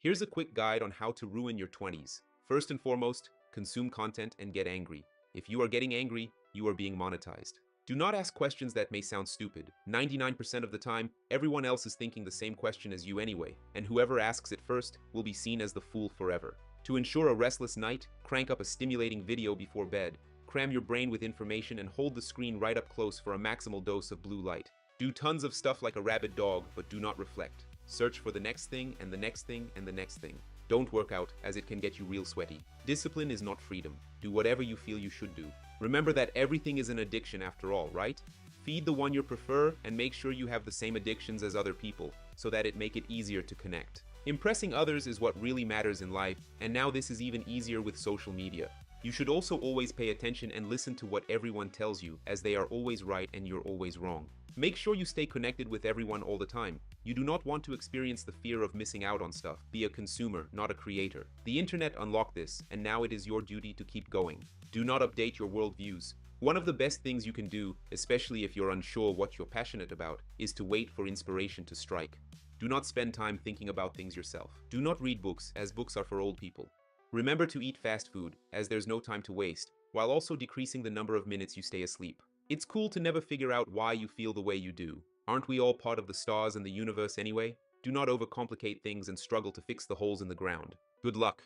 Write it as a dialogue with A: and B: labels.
A: Here's a quick guide on how to ruin your 20s. First and foremost, consume content and get angry. If you are getting angry, you are being monetized. Do not ask questions that may sound stupid. 99% of the time, everyone else is thinking the same question as you anyway, and whoever asks it first will be seen as the fool forever. To ensure a restless night, crank up a stimulating video before bed. Cram your brain with information and hold the screen right up close for a maximal dose of blue light. Do tons of stuff like a rabid dog, but do not reflect. Search for the next thing and the next thing and the next thing. Don't work out, as it can get you real sweaty. Discipline is not freedom. Do whatever you feel you should do. Remember that everything is an addiction after all, right? Feed the one you prefer and make sure you have the same addictions as other people, so that it make it easier to connect. Impressing others is what really matters in life, and now this is even easier with social media. You should also always pay attention and listen to what everyone tells you, as they are always right and you're always wrong. Make sure you stay connected with everyone all the time. You do not want to experience the fear of missing out on stuff. Be a consumer, not a creator. The internet unlocked this, and now it is your duty to keep going. Do not update your worldviews. One of the best things you can do, especially if you're unsure what you're passionate about, is to wait for inspiration to strike. Do not spend time thinking about things yourself. Do not read books, as books are for old people. Remember to eat fast food, as there's no time to waste, while also decreasing the number of minutes you stay asleep. It's cool to never figure out why you feel the way you do. Aren't we all part of the stars and the universe anyway? Do not overcomplicate things and struggle to fix the holes in the ground. Good luck.